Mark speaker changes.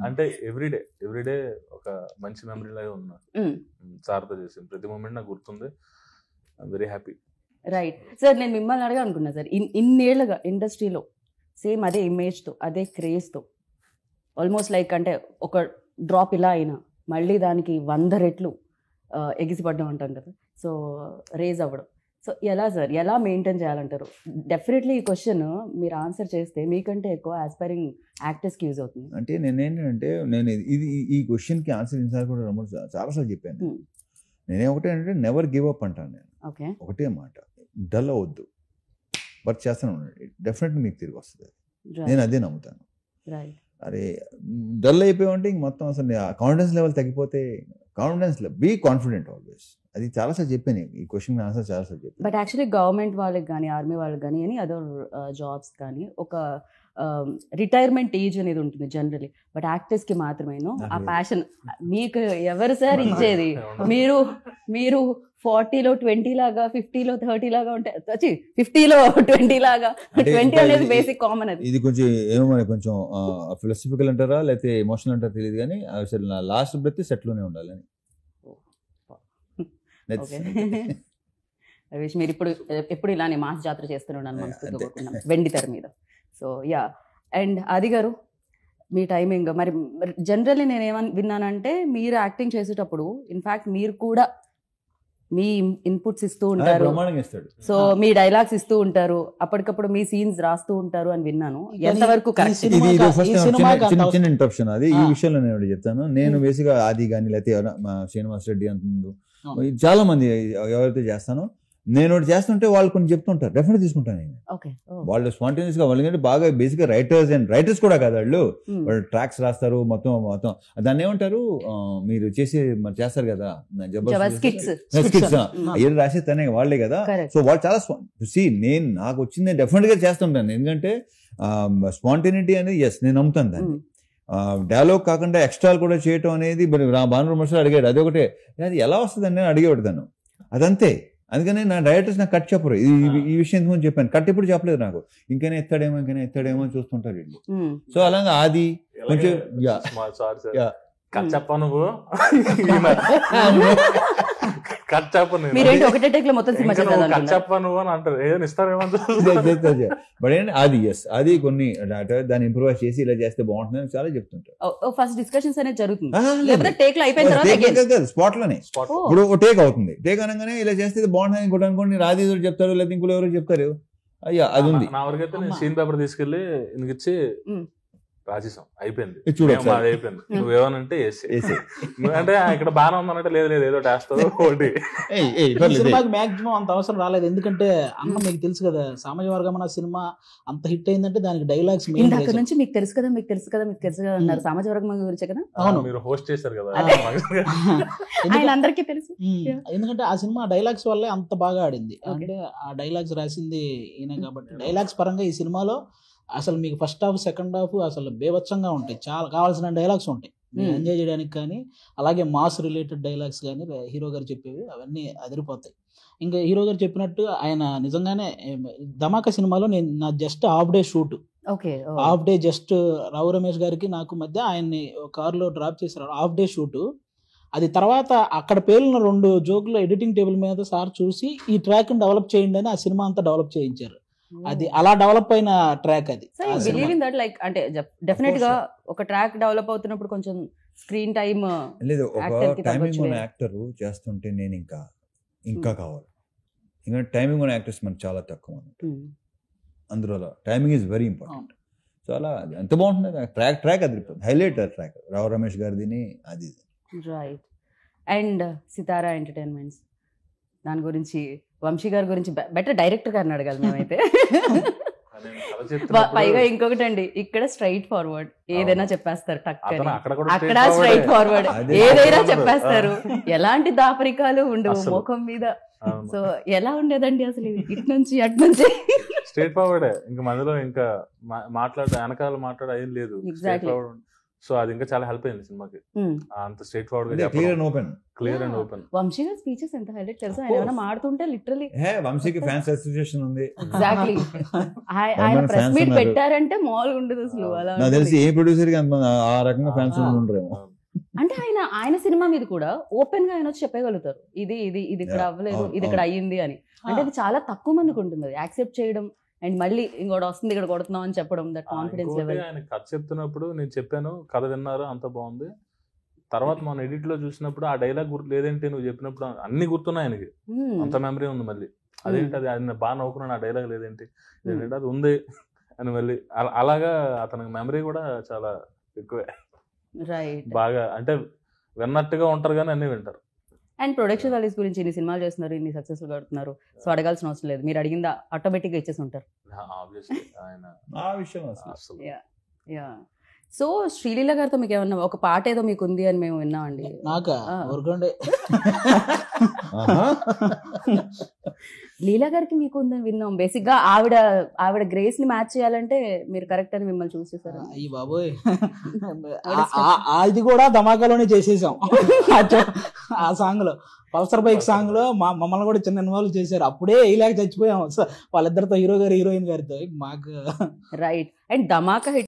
Speaker 1: అంటే ఎవ్రీడే ఒక మంచి మెమరీ లాగా ఉన్నా సార్తో చేసింది ప్రతి మూమెంట్ నాకు గుర్తుంది. I'm very happy.
Speaker 2: Right sir, నేను మిమ్మల్ని అడగా అనుకున్నా సార్, ఇన్నేళ్ళుగా ఇండస్ట్రీలో సేమ్ అదే ఇమేజ్తో అదే క్రేజ్తో ఆల్మోస్ట్ లైక్ అంటే ఒక డ్రాప్ ఇలా అయినా మళ్ళీ దానికి 100 రెట్లు ఎగిసిపడ్డం అంటాం కదా, సో రేజ్ అవ్వడం. సో ఎలా సార్, ఎలా మెయింటైన్ చేయాలంటారు? డెఫినెట్లీ ఈ క్వశ్చన్ మీరు ఆన్సర్ చేస్తే మీకంటే ఎక్కువ ఆస్పైరింగ్ యాక్టర్స్కి యూజ్ అవుతుంది.
Speaker 3: అంటే నేనేంటంటే ఈ క్వశ్చన్కి ఆన్సర్ ఇన్సార్ కూడా చాలాసార్లు చెప్పాను. నేనేమంటే నెవర్ గివ్ అప్ అంటాను నేను.
Speaker 2: ఓకే,
Speaker 3: ఒకటే మాట, డల్ అవ్వద్దు, బట్ చేస్తాను ఉండండి, డెఫినెట్లీ మీకు తిరిగి వస్తుంది. నేను అదే నమ్ముతాను. అరే డల్ అయిపోయామంటే ఇంక మొత్తం అసలు కాన్ఫిడెన్స్ లెవెల్ తగ్గిపోతే, కాన్ఫిడెన్స్ బీ కాన్ఫిడెంట్ ఆల్వేస్. అది చాలాసార్లు చెప్పాను, ఈ క్వశ్చన్ ఆన్సర్ చాలాసార్లు చెప్పాను.
Speaker 2: బట్ యాక్చువల్లీ గవర్నమెంట్ వాళ్ళకి కానీ ఆర్మీ వాళ్ళకి కానీ ఎనీ అదర్ జాబ్స్ కానీ ఒక రిటైర్మెంట్ ఏజ్ అనేది ఉంటుంది జనరలీ, బట్ యాక్టర్స్కి మాత్రమేను ఆ ప్యాషన్. మీకు ఎవరు సార్ ఇచ్చేది? మీరు 40లో 20 లాగా, 50లో 30 లాగా ఉంటాయి, 50లో 20 లాగా. 20 అనేది బేసిక్ కామన్. అది
Speaker 3: ఇది కొంచెం ఏమో మరి కొంచెం ఫిలాసఫికల్ అంటారా లేకపోతే ఎమోషనల్ అంటారా తెలియదు, కానీ అసలు నా లాస్ట్ బ్రెత్ సెట్లోనే ఉండాలని.
Speaker 2: విష్ మీరు ఎప్పుడు ఇలానే మాస్ జాతర చేస్తున్నాను మనస్ఫూర్తిగా వెండి తెర మీద. సో యా, అండ్ ఆది గారు మీ టైమింగ్ మరి జనరల్లీ నేను ఏమని విన్నానంటే మీరు యాక్టింగ్ చేసేటప్పుడు ఇన్ఫాక్ట్ మీరు కూడా మీ ఇన్పుట్స్ ఇస్తూ ఉంటారు, సో మీ డైలాగ్స్ ఇస్తూ ఉంటారు, అప్పటికప్పుడు మీ సీన్స్ రాస్తూ ఉంటారు అని విన్నాను. ఎంతవరకు
Speaker 3: చిన్న ఇంటరప్షన్ అది ఈ విషయంలో నేను చెప్తాను. నేను బేసిక్గా ఆది కానీ లేకపోతే శ్రీనివాస్ రెడ్డి అంతకుముందు చాలా మంది ఎవరైతే చేస్తానో, నేను ఒకటి చేస్తుంటే వాళ్ళు కొన్ని చెప్తుంటారు, డెఫినెట్ తీసుకుంటాను నేను. వాళ్ళు స్పాంటేనియస్ గా, వాళ్ళు బాగా బేసిక్ గా రైటర్స్ కూడా కాదు, వాళ్ళు ట్రాక్స్ రాస్తారు, మొత్తం దాన్ని ఏమంటారు మీరు చేస్తారు కదా స్కిట్స్, ఏది రాసే తనే వాళ్ళే కదా. సో వాళ్ళు చాలా నేను నాకు వచ్చింది డెఫినెట్ గా చేస్తుంటాను, ఎందుకంటే స్పాంటేనిటీ అనేది ఎస్ నేను నమ్ముతాను దాన్ని. డైలాగ్ కాకుండా ఎక్స్ట్రాలు కూడా చేయటం అనేది భాను మనుషులు అడిగాడు, అది ఒకటే, అది ఎలా వస్తుందని నేను అడిగేవాడు దాన్ని, అదంతే. అందుకని నా డైరెక్టర్స్ నాకు కట్ చెప్పరు, ఈ విషయం ఎందుకు చెప్పాను, కట్ ఎప్పుడు చెప్పలేదు నాకు, ఇంకనే ఎత్తాడేమో అని చూస్తుంటారు వీళ్ళు. సో అలాగా ఆది కొంచెం అది ఎస్ అది కొన్ని దాన్ని ఇంప్రూవైజ్ చేసి ఇలా చేస్తే బాగుంటుందని చాలా చెప్తుంటారు.
Speaker 2: ఫస్ట్ డిస్కషన్స్ అనేది జరుగుతుంది
Speaker 3: స్పాట్ లోనే. ఇప్పుడు టేక్ అవుతుంది, టేక్ అనగానే ఇలా చేస్తే బాగుంటుంది ఇంకోటి అనుకోండి, రాజీ చెప్తారు లేదా ఇంకోటి ఎవరో చెప్తారు, అయ్యా అది ఉంది.
Speaker 1: నా వరకైతే నేను సీన్ పేపర్ తీసుకెళ్లి ఇచ్చి రాసేసాం, అయిపోయింది, అయిపోయింది, నువ్వేమనంటే అంటే ఇక్కడ బాగా ఉందనంటే లేదు ఏదో వేస్తావు ఒకటి.
Speaker 4: సినిమాకి మాక్సిమం అంత అవసరం రాలేదు, ఎందుకంటే అన్న మీకు తెలుసు కదా సామాజిక వర్గం అన్న సినిమా అంత హిట్ అయిందంటే దానికి డైలాగ్స్
Speaker 2: నుంచి మీకు తెలుసు కదా అన్నారు, సామాజిక వర్గం గురించి కదా.
Speaker 1: అవును, మీరు హోస్ట్ చేశారు కదా,
Speaker 2: అందరికీ తెలుసు.
Speaker 4: ఎందుకంటే ఆ సినిమా డైలాగ్స్ వల్లే అంత బాగా ఆడింది, అంటే ఆ డైలాగ్స్ రాసింది ఈయన కాబట్టి. డైలాగ్స్ పరంగా ఈ సినిమాలో అసలు మీకు ఫస్ట్ హాఫ్ సెకండ్ హాఫ్ అసలు బేవచ్చంగా ఉంటాయి, చాలా కావాల్సిన డైలాగ్స్ ఉంటాయి ఎంజాయ్ చేయడానికి, కానీ అలాగే మాస్ రిలేటెడ్ డైలాగ్స్ కానీ హీరో గారు చెప్పేవి అవన్నీ అదిరిపోతాయి. ఇంకా హీరో గారు చెప్పినట్టు ఆయన నిజంగానే ధమాకా సినిమాలో నేను నా just half day shoot, half day just Rao Ramesh గారికి నాకు మధ్య ఆయన్ని కారులో డ్రాప్ చేశారు, హాఫ్ డే షూట్. అది తర్వాత అక్కడ పేలిన 2 జోకులు ఎడిటింగ్ టేబుల్ మీద సార్ చూసి ఈ ట్రాక్ డెవలప్ చేయండి అని ఆ సినిమా అంతా డెవలప్ చేయించారు. అది అలా డెవలప్ అయిన ట్రాక్ అది.
Speaker 2: లైక్ అంటే డెఫినెట్ గా ఒక ట్రాక్ డెవలప్ అవుతున్నప్పుడు కొంచెం స్క్రీన్ టైం
Speaker 3: లేదు, ఒక టైమింగ్ ఉన్న యాక్టర్ చేస్తుంటే నేను ఇంకా కావాలి, ఇంకా టైమింగ్ ఉన్న యాక్టర్స్ మనకు చాలా తక్కువ అన్నట్టు, అందులో timing is very important. So అలా ఎంత బాగుంటుంది ట్రాక్ అది హైలైట్ ట్రాక్ రావు రమేష్ గారిది అది.
Speaker 2: రైట్. అండ్ సితారా ఎంటర్టైన్మెంట్స్, దాని గురించి వంశీ గారి గురించి బెటర్ డైరెక్టర్ గారిని అడగాలి మేమైతే. పైగా ఇంకొకటి అండి, ఇక్కడ స్ట్రైట్ ఫార్వర్డ్ ఏదైనా చెప్పేస్తారు, అక్కడ స్ట్రైట్ ఫార్వర్డ్ ఏదైనా చెప్పేస్తారు, ఎలాంటి దాపరికాలు ఉండవు ముఖం మీద. సో ఎలా ఉండేదండి అసలు ఇటు నుంచి అటు నుంచి?
Speaker 1: స్ట్రైట్ ఫార్వర్డే, ఇంకా మధ్యలో ఇంకా వెనకాల మాట్లాడే ఏం లేదు. సో అది ఇంకా చాలా హెల్ప్ అయింది సినిమాకి. అంత స్ట్రైట్ ఫార్వర్డ్ గా
Speaker 3: clear and open.
Speaker 1: Clear and open.
Speaker 2: Vamsi గారి స్పీచెస్ ఎంత హైలైట్ తెలుసా, ఆయన ఏమైనా మాడుతుంటే లిటరలీ
Speaker 3: వంశీకి ఫ్యాన్స్ అసోసియేషన్ ఉంది.
Speaker 2: ఎగ్జాక్ట్లీ ఆయన ప్రెస్ మీట్ పెట్టారంటే మామూలుగా ఉండదు అసలు. అలా
Speaker 3: నాకు తెలిసి ఏ ప్రొడ్యూసర్ కి ఆ రకంగా ఫ్యాన్స్ ఉండరేమో.
Speaker 2: అంటే ఆయన సినిమా మీద కూడా ఓపెన్ గా ఆయన వచ్చి చెప్పగలుగుతారు, ఇది ఇది ఇది ఇక్కడ అవ్వలేదు, ఇది ఇక్కడ అయ్యింది అని. అంటే అది చాలా తక్కువ మందికి ఉంటుంది అది యాక్సెప్ట్ చేయడం, అండ్ మళ్ళీ ఇంకోటి వస్తుంది ఇక్కడ కొడుతున్నాం అని చెప్పడం. That confidence level.
Speaker 1: ఆయన కథ చెప్తున్నప్పుడు నేను చెప్పాను, కథ విన్నారు, అంత బాగుంది. తర్వాత మన ఎడిట్ లో చూసినప్పుడు ఆ డైలాగ్ గుర్తు లేదేంటి, నువ్వు చెప్పినప్పుడు అన్ని గుర్తున్నాయి ఆయనకి, అంత మెమరీ ఉంది. మళ్ళీ అదేంటి అది ఆయన బాగా నవ్వుకున్నాను, ఆ డైలాగ్ లేదేంటి, ఏంటంటే అది ఉంది అని. మళ్ళీ అలాగా అతనికి మెమరీ కూడా చాలా ఎక్కువే.
Speaker 2: రైట్.
Speaker 1: బాగా అంటే విన్నట్టుగా ఉంటారు కానీ అన్ని వింటారు.
Speaker 2: అండ్ ప్రొడక్షన్ వాల్యూస్ గురించి ఇన్ని సినిమాలు చేస్తున్నారు, ఇన్ని సక్సెస్ఫుల్ కడుతున్నారు, సో అడగాల్సిన అవసరం లేదు, మీరు అడిగిందా ఆటోమేటిక్ గా ఇచ్చేసి ఉంటారు.
Speaker 1: ఆబ్వియస్లీ ఆయన
Speaker 3: ఆ విషయం
Speaker 1: అసలు
Speaker 2: యా. సో శ్రీలీల గారితో మీకు ఏమన్నా ఒక పాట ఏదో మీకు ఉంది అని మేము విన్నామండి.
Speaker 4: నాకా ఊరుకోండి.
Speaker 2: లీలా గారికి మీకు ఉందని విన్నాం. బేసిక్ గా ఆవిడ గ్రేస్ ని మ్యాచ్ చేయాలంటే మీరు కరెక్ట్ అని మిమ్మల్ని చూసి చూసారు.
Speaker 4: అయ్యి బాబోయ్, అది కూడా ధమాకాలోనే చేసేసాం. ఆ సాంగ్ లో, పల్సర్ బైక్ సాంగ్ లో మమ్మల్ని కూడా చిన్న ఇన్వాల్వ్ చేశారు. అప్పుడే ఇలాగ చచ్చిపోయాం వాళ్ళిద్దరితో, హీరో గారు హీరోయిన్ గారితో. మాకు
Speaker 2: రైట్. And Dhamaka hit